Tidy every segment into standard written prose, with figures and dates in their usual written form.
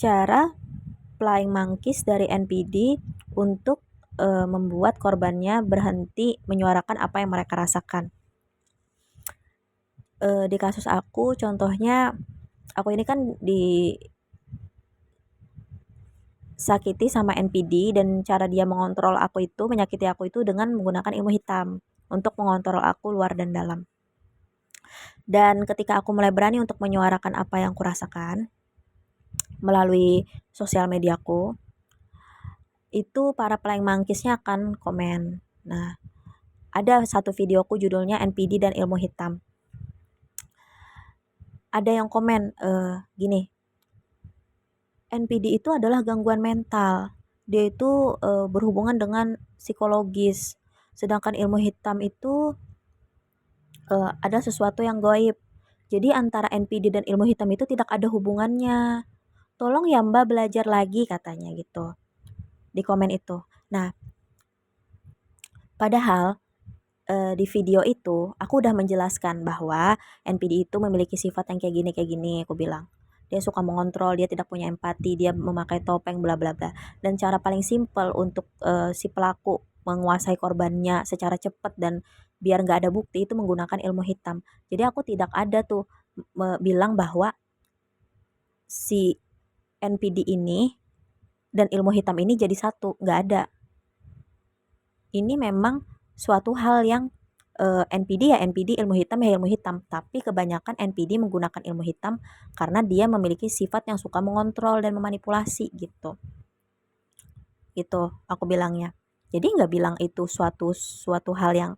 cara Flying Monkeys dari NPD untuk membuat korbannya berhenti menyuarakan apa yang mereka rasakan. Di kasus aku, contohnya aku ini kan disakiti sama NPD, dan cara dia mengontrol aku itu, menyakiti aku itu dengan menggunakan ilmu hitam untuk mengontrol aku luar dan dalam. Dan ketika aku mulai berani untuk menyuarakan apa yang kurasakan melalui sosial mediaku, itu para Flying Monkeys-nya akan komen. Nah, ada satu videoku judulnya NPD dan Ilmu Hitam. Ada yang komen gini, NPD itu adalah gangguan mental. Dia itu berhubungan dengan psikologis. Sedangkan ilmu hitam itu ada sesuatu yang gaib. Jadi antara NPD dan ilmu hitam itu tidak ada hubungannya. Tolong ya Mbak belajar lagi, katanya gitu di komen itu. Nah, padahal di video itu aku udah menjelaskan bahwa NPD itu memiliki sifat yang kayak gini, aku bilang. Dia suka mengontrol, dia tidak punya empati, dia memakai topeng, bla bla bla. Dan cara paling simpel untuk si pelaku menguasai korbannya secara cepat dan biar nggak ada bukti itu menggunakan ilmu hitam. Jadi aku tidak ada tuh bilang bahwa si NPD ini dan ilmu hitam ini jadi satu, nggak ada. Ini memang suatu hal yang NPD ya NPD, ilmu hitam ya ilmu hitam. Tapi kebanyakan NPD menggunakan ilmu hitam karena dia memiliki sifat yang suka mengontrol dan memanipulasi gitu. Gitu aku bilangnya. Jadi nggak bilang itu suatu hal yang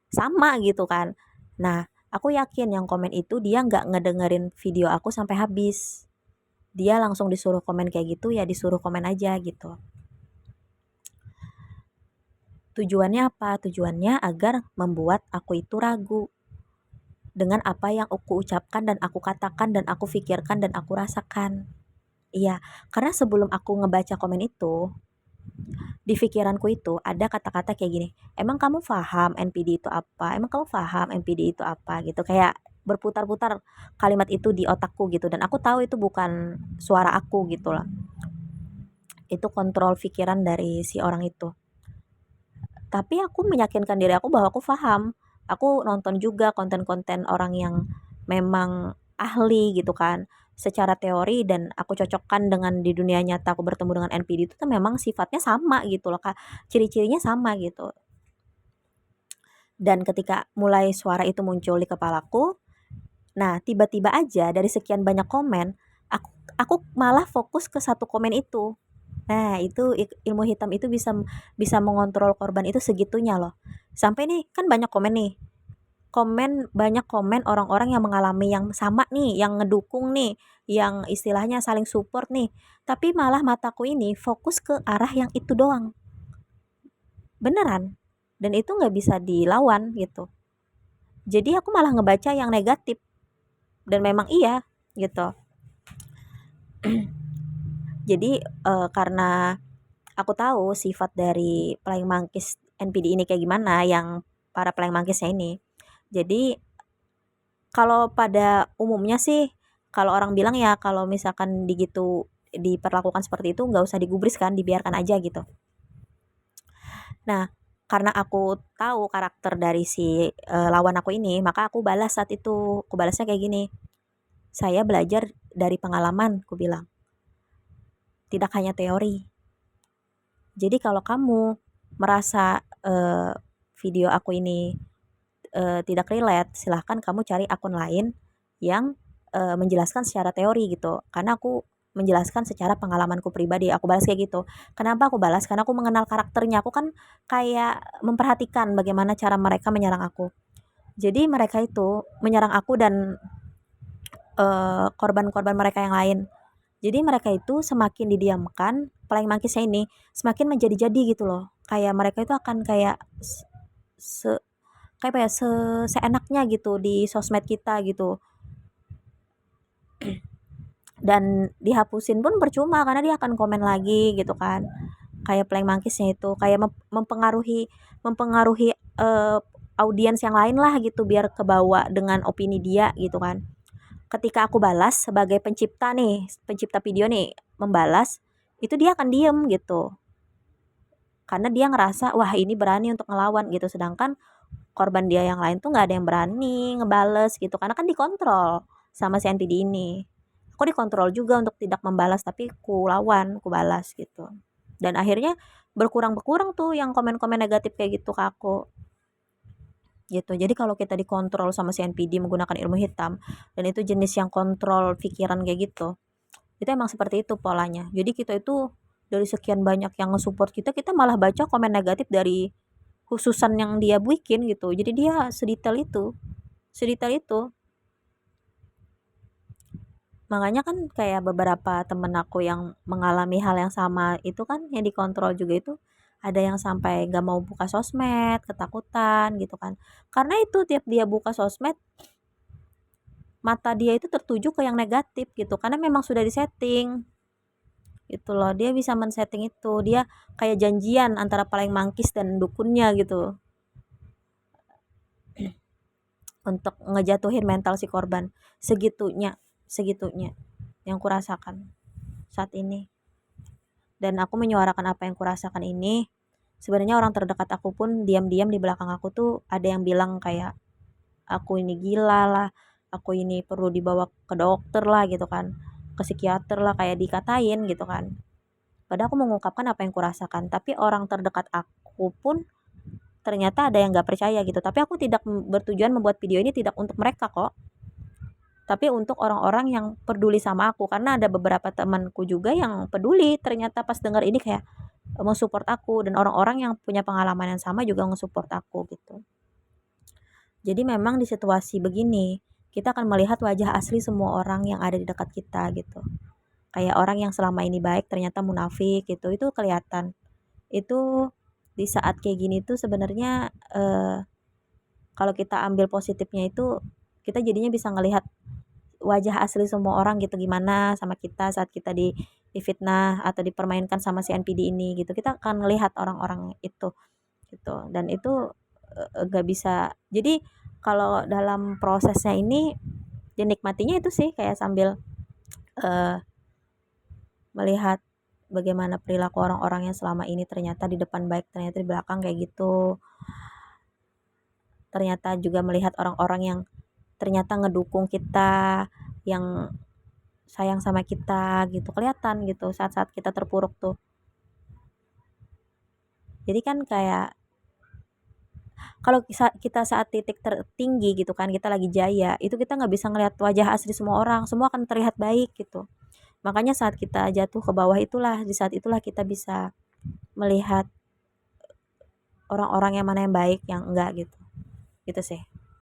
sama gitu kan. Nah, aku yakin yang komen itu dia nggak ngedengerin video aku sampai habis. Dia langsung disuruh komen kayak gitu, ya disuruh komen aja gitu. Tujuannya apa? Tujuannya agar membuat aku itu ragu dengan apa yang aku ucapkan dan aku katakan dan aku pikirkan dan aku rasakan. Iya, karena sebelum aku ngebaca komen itu, di pikiranku itu ada kata-kata kayak gini, emang kamu paham NPD itu apa? Emang kamu paham NPD itu apa? Gitu, kayak berputar-putar kalimat itu di otakku gitu, dan aku tahu itu bukan suara aku gitu lah. Itu kontrol pikiran dari si orang itu. Tapi aku meyakinkan diri aku bahwa aku paham. Aku nonton juga konten-konten orang yang memang ahli gitu kan secara teori, dan aku cocokkan dengan di dunia nyata aku bertemu dengan NPD itu kan memang sifatnya sama gitu loh Kak. Ciri-cirinya sama gitu. Dan ketika mulai suara itu muncul di kepalaku, nah tiba-tiba aja dari sekian banyak komen, aku malah fokus ke satu komen itu. Nah, itu ilmu hitam itu bisa bisa mengontrol korban itu segitunya loh. Sampai nih kan banyak komen nih. Banyak komen orang-orang yang mengalami yang sama nih, yang ngedukung nih, yang istilahnya saling support nih. Tapi malah mataku ini fokus ke arah yang itu doang. Beneran. Dan itu nggak bisa dilawan gitu. Jadi aku malah ngebaca yang negatif. Dan memang iya gitu. Jadi karena aku tahu sifat dari Flying Monkeys NPD ini kayak gimana, yang para Flying Monkeys-nya ini. Jadi kalau pada umumnya sih, kalau orang bilang ya kalau misalkan diperlakukan seperti itu nggak usah digubris kan, dibiarkan aja gitu. Nah, karena aku tahu karakter dari si lawan aku ini, maka aku balas saat itu. Aku balasnya kayak gini. Saya belajar dari pengalaman, aku bilang. Tidak hanya teori. Jadi kalau kamu merasa video aku ini tidak relate, silahkan kamu cari akun lain yang menjelaskan secara teori gitu. Karena aku menjelaskan secara pengalamanku pribadi. Aku balas kayak gitu. Kenapa aku balas? Karena aku mengenal karakternya. Aku kan kayak memperhatikan bagaimana cara mereka menyerang aku. Jadi mereka itu menyerang aku dan korban-korban mereka yang lain. Jadi mereka itu semakin didiamkan, Flying Monkeys ini semakin menjadi-jadi gitu loh. Kayak mereka itu akan kayak se kayak apa ya, seenaknya gitu di sosmed kita gitu. Dan dihapusin pun percuma karena dia akan komen lagi gitu kan. Kayak Flying Monkeys-nya itu kayak mempengaruhi mempengaruhi audiens yang lain lah gitu biar kebawa dengan opini dia gitu kan. ketika aku balas sebagai pencipta nih, pencipta video nih, membalas, itu dia akan diem gitu. Karena dia ngerasa, wah ini berani untuk ngelawan gitu. Sedangkan korban dia yang lain tuh nggak ada yang berani ngebales gitu. Karena kan dikontrol sama si NPD ini. Aku dikontrol juga untuk tidak membalas, tapi ku lawan, ku balas gitu. Dan akhirnya berkurang tuh yang komen-komen negatif kayak gitu ke aku gitu. Jadi kalau kita dikontrol sama si NPD menggunakan ilmu hitam dan itu jenis yang kontrol pikiran kayak gitu, itu emang seperti itu polanya. Jadi kita itu dari sekian banyak yang nge-support kita, kita malah baca komen negatif dari khususan yang dia bikin gitu. Jadi dia sedetail itu, sedetail itu. Makanya kan kayak beberapa temen aku yang mengalami hal yang sama itu kan, yang dikontrol juga itu, ada yang sampai gak mau buka sosmed, ketakutan gitu kan. Karena itu tiap dia buka sosmed, mata dia itu tertuju ke yang negatif gitu. Karena memang sudah disetting gitu loh. Dia bisa men-setting itu. Dia kayak janjian antara paling mangkis dan dukunnya gitu untuk ngejatuhin mental si korban. Segitunya, segitunya yang kurasakan saat ini. Dan aku menyuarakan apa yang kurasakan ini. Sebenarnya orang terdekat aku pun diam-diam di belakang aku tuh ada yang bilang kayak aku ini gila lah, aku ini perlu dibawa ke dokter lah gitu kan, ke psikiater lah, kayak dikatain gitu kan. Padahal aku mengungkapkan apa yang kurasakan, tapi orang terdekat aku pun ternyata ada yang gak percaya gitu. Tapi aku tidak bertujuan membuat video ini tidak untuk mereka kok, tapi untuk orang-orang yang peduli sama aku. Karena ada beberapa temanku juga yang peduli ternyata pas dengar ini, kayak mau support aku, dan orang-orang yang punya pengalaman yang sama juga nge-support aku gitu. Jadi memang di situasi begini, kita akan melihat wajah asli semua orang yang ada di dekat kita gitu. Kayak orang yang selama ini baik ternyata munafik gitu, itu kelihatan. Itu di saat kayak gini tuh sebenarnya kalau kita ambil positifnya itu, kita jadinya bisa ngelihat wajah asli semua orang gitu, gimana sama kita saat kita difitnah atau dipermainkan sama si NPD ini gitu. Kita akan melihat orang-orang itu gitu, dan itu gak bisa. Jadi kalau dalam prosesnya ini dinikmatinya itu sih kayak sambil melihat bagaimana perilaku orang-orang yang selama ini ternyata di depan baik, ternyata di belakang kayak gitu. Ternyata juga melihat orang-orang yang ternyata ngedukung kita, yang sayang sama kita gitu, kelihatan gitu saat-saat kita terpuruk tuh. Jadi kan kayak kalau kita saat titik tertinggi gitu kan, kita lagi jaya, itu kita nggak bisa ngelihat wajah asli semua orang, semua akan terlihat baik gitu. Makanya saat kita jatuh ke bawah itulah, di saat itulah kita bisa melihat orang-orang yang mana yang baik, yang enggak gitu. Gitu sih.